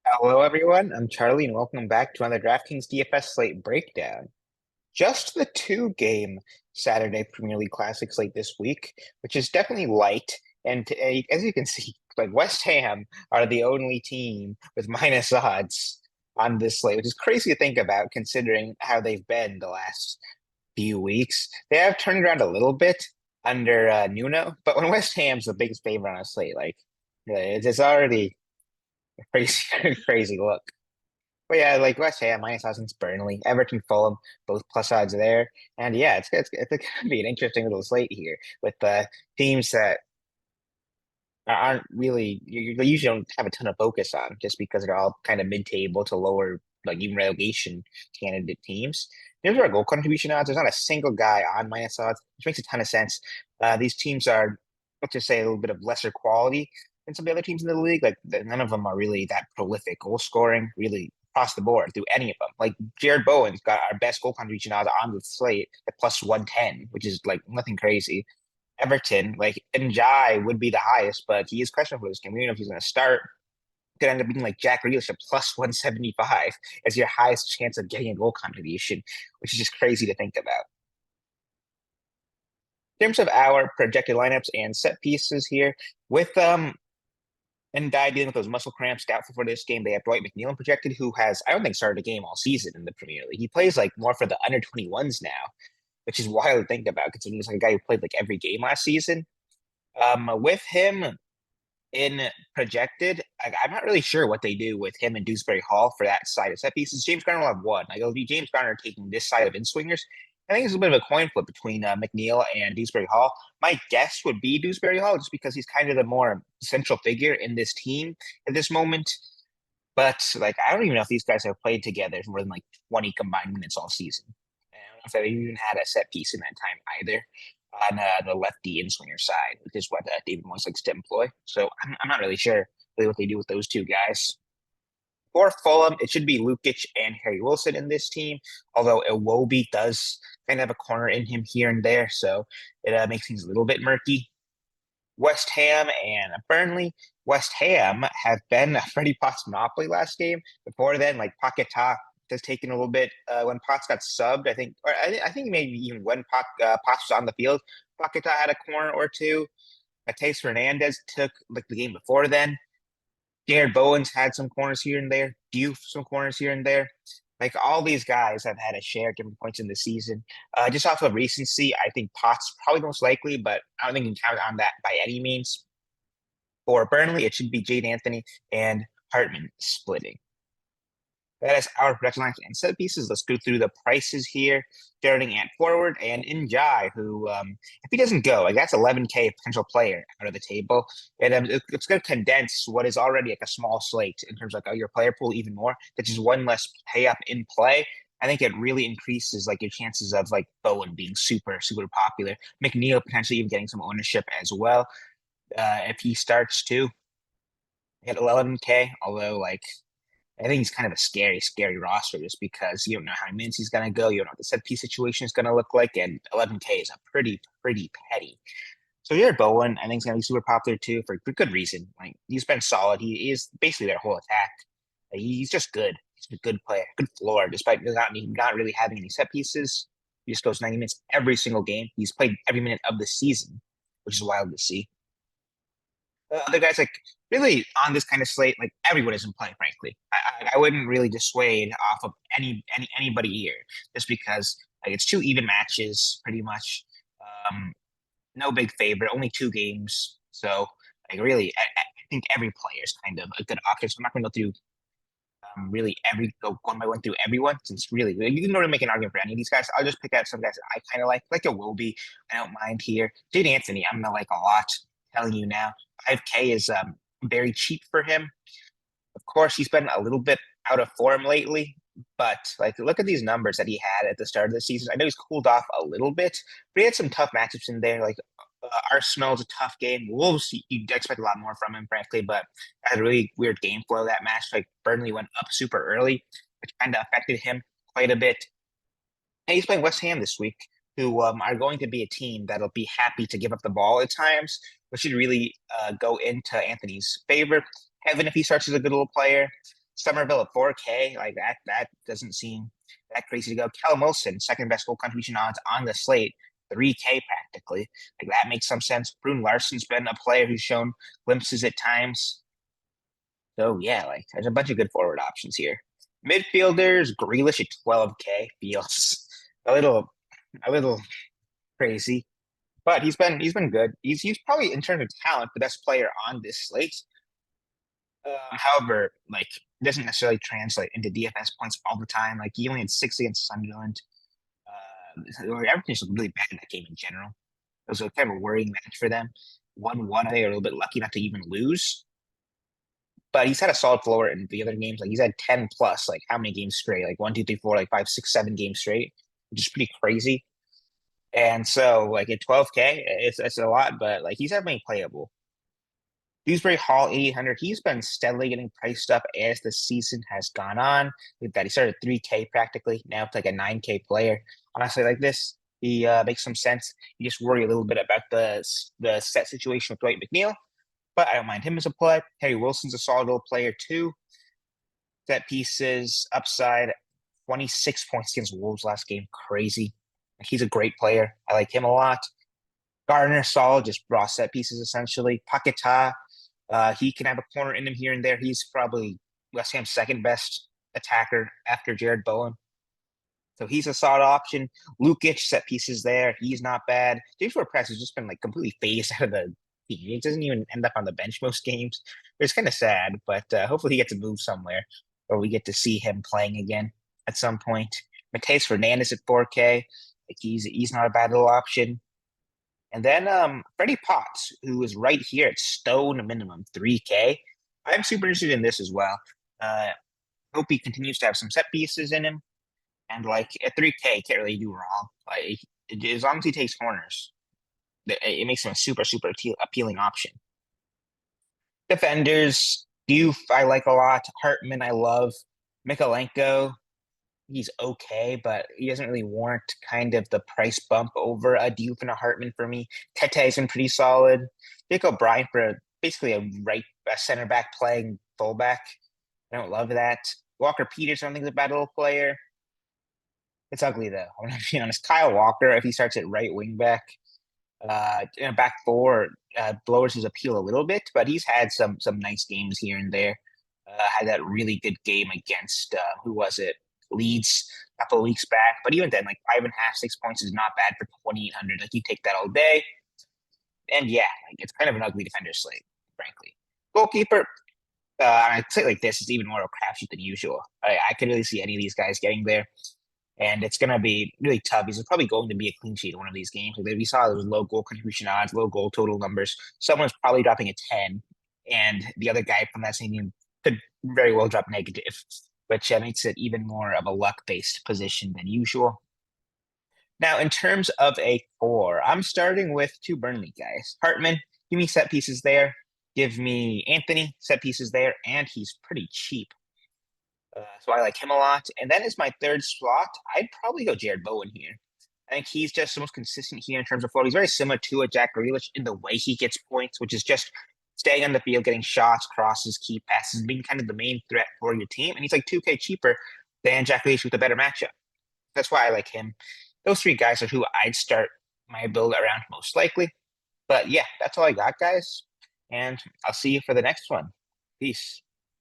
Hello, everyone. I'm Charlie, and welcome back to another DraftKings DFS slate breakdown. Just the two-game Saturday Premier League Classic slate this week, which is definitely light. And as you can see, like West Ham are the only team with minus odds on this slate, which is crazy to think about considering how they've been the last few weeks. They have turned around a little bit under Nuno, but when West Ham's the biggest favorite on a slate, like it's already a crazy, crazy look. But yeah, like West Ham, minus odds against Burnley, Everton, Fulham, both plus odds there. And yeah, it's gonna be an interesting little slate here with teams that aren't really you usually don't have a ton of focus on just because they're all kind of mid-table to lower, like even relegation candidate teams. Here's our goal contribution odds. There's not a single guy on minus odds, which makes a ton of sense. These teams are, let's just say, a little bit of lesser quality than some of the other teams in the league. Like none of them are really that prolific goal scoring, really across the board through any of them. Like Jared Bowen's got our best goal contribution odds on the slate at plus 110, which is like nothing crazy. Everton, like Njai would be the highest, but he is questionable for this game. We don't know if he's going to start. Could end up being like Jack Grealish at plus 175 as your highest chance of getting a goal contribution, which is just crazy to think about. In terms of our projected lineups and set pieces here, with Ndai dealing with those muscle cramps, doubtful for this game, they have Dwight McNeil projected, who has, I don't think, started a game all season in the Premier League. He plays like more for the under 21s now, which is wild to think about considering he's like a guy who played like every game last season. With him in projected, I'm not really sure what they do with him and Dewsbury Hall for that side of set pieces. James Garner will have one. Like it'll be James Garner taking this side of in swingers. I think it's a bit of a coin flip between McNeil and Dewsbury Hall. My guess would be Dewsbury Hall just because he's kind of the more central figure in this team at this moment. But like I don't even know if these guys have played together more than like 20 combined minutes all season. I don't know if they've even had a set piece in that time either on the lefty in swinger side, which is what David Moyes likes to employ. So I'm not really sure really what they do with those two guys. For Fulham, it should be Lukic and Harry Wilson in this team, although Iwobi does kind of have a corner in him here and there, so it makes things a little bit murky. West Ham and Burnley. West Ham have been a Freddie Potts monopoly last game. Before then, like Paquetá has taken a little bit when Potts got subbed. I think maybe even when Potts was on the field, Paquetá had a corner or two. Mateus Fernandez took like the game before then. Jared Bowen's had some corners here and there. Diouf some corners here and there. Like all these guys have had a share at different points in the season. Just off of recency, I think Potts probably most likely, but I don't think you can count on that by any means. For Burnley, it should be Jade Anthony and Hartman splitting. That is our production lines and set pieces. Let's go through the prices here, starting at forward and Njai, who, if he doesn't go, like that's 11K potential player out of the table. And it's going to condense what is already like a small slate in terms of like your player pool even more. That's just one less pay up in play. I think it really increases like your chances of like Bowen being super, super popular. McNeil potentially even getting some ownership as well. If he starts to at 11K, although like I think he's kind of a scary, scary roster just because you don't know how many minutes he's going to go. You don't know what the set piece situation is going to look like. And 11K is a pretty, pretty petty. So Jared Bowen, I think, is going to be super popular too for good reason. Like he's been solid. He is basically their whole attack. He's just good. He's a good player, good floor, despite not really having any set pieces. He just goes 90 minutes every single game. He's played every minute of the season, which is wild to see. Other guys like really on this kind of slate, like everyone is in play. Frankly, I wouldn't really dissuade off of anybody here, just because like it's two even matches, pretty much. Um, no big favorite, only two games, so like really, I think every player is kind of a good option. So I'm not going to go through really go one by one through everyone, since really you can really make an argument for any of these guys. I'll just pick out some guys that I kind of like a Wilby. I don't mind here. Jade Anthony, I'm gonna like a lot. Telling you now, 5K is very cheap for him. Of course, he's been a little bit out of form lately, but like look at these numbers that he had at the start of the season. I know he's cooled off a little bit, but he had some tough matchups in there. Like Arsenal's a tough game. Wolves, you'd expect a lot more from him, frankly, but had a really weird game flow that match. Like Burnley went up super early, which kind of affected him quite a bit. And he's playing West Ham this week, who are going to be a team that'll be happy to give up the ball at times, which should really go into Anthony's favor. Kevin, if he starts as a good little player, Somerville at 4K, like that doesn't seem that crazy to go. Callum Wilson, second best goal contribution odds on the slate, 3K practically. Like that makes some sense. Brune Larsson's been a player who's shown glimpses at times. So yeah, like there's a bunch of good forward options here. Midfielders, Grealish at 12K feels a little crazy, but he's been good. He's probably in terms of talent the best player on this slate. However, like it doesn't necessarily translate into DFS points all the time. Like he only had 6 against Sunderland. Everything just looked really bad in that game in general. It was a kind of a worrying match for them. 1-1, they were a little bit lucky not to even lose. But he's had a solid floor in the other games. Like he's had 10 plus, like how many games straight? Like 1, 2, 3, 4, like 5, 6, 7 games straight, which is pretty crazy. And so like at 12K, it's a lot, but like he's definitely playable. Dewsbury Hall 8,800. He's been steadily getting priced up as the season has gone on. With that, he started 3K practically. Now it's like a 9K player. Honestly, like this, he makes some sense. You just worry a little bit about the set situation with Dwight McNeil, but I don't mind him as a play. Harry Wilson's a solid little player too. Set pieces, upside, 26 points against Wolves last game. Crazy. He's a great player. I like him a lot. Gardner, solid, just raw set pieces essentially. Paquetá, he can have a corner in him here and there. He's probably West Ham's second best attacker after Jared Bowen. So he's a solid option. Lukic, set pieces there. He's not bad. James Ward-Prowse has just been like completely phased out of the team. He doesn't even end up on the bench most games. It's kind of sad, but hopefully he gets to move somewhere or we get to see him playing again at some point. Mateus Fernandez at 4K. Like he's not a bad little option. And then Freddie Potts, who is right here at stone minimum 3K. I'm super interested in this as well. Hope he continues to have some set pieces in him. And like at 3K, can't really do wrong. Like as long as he takes corners, it makes him a super, super appealing option. Defenders, Diouf, I like a lot. Hartman, I love. Mikalenko, he's okay, but he doesn't really warrant kind of the price bump over a Diouf and a Hartman for me. Tete's been pretty solid. Jake O'Brien for basically a center back playing fullback. I don't love that. Walker Peters, I don't think is a bad little player. It's ugly though. I'm gonna be honest. Kyle Walker, if he starts at right wing back, in a back four, lowers his appeal a little bit, but he's had some nice games here and there. Had that really good game against who was it? Leeds a couple of weeks back. But even then, like 5.5, 6 points is not bad for 2,800. Like you take that all day. And yeah, like it's kind of an ugly defender slate, frankly. Goalkeeper, I'd say like this is even more of a crapshoot than usual. I could really see any of these guys getting there. And it's going to be really tough. He's probably going to be a clean sheet in one of these games. Like we saw those low goal contribution odds, low goal total numbers. Someone's probably dropping a 10, and the other guy from that same team could very well drop negative, which makes it even more of a luck-based position than usual. Now, in terms of a core, I'm starting with two Burnley guys. Hartman, give me set pieces there. Give me Anthony, set pieces there, and he's pretty cheap. So I like him a lot. And then as my third slot, I'd probably go Jared Bowen here. I think he's just the most consistent here in terms of float. He's very similar to a Jack Grealish in the way he gets points, which is just staying on the field, getting shots, crosses, key passes, being kind of the main threat for your team. And he's like 2K cheaper than Jack Grealish with a better matchup. That's why I like him. Those three guys are who I'd start my build around most likely. But yeah, that's all I got, guys. And I'll see you for the next one. Peace.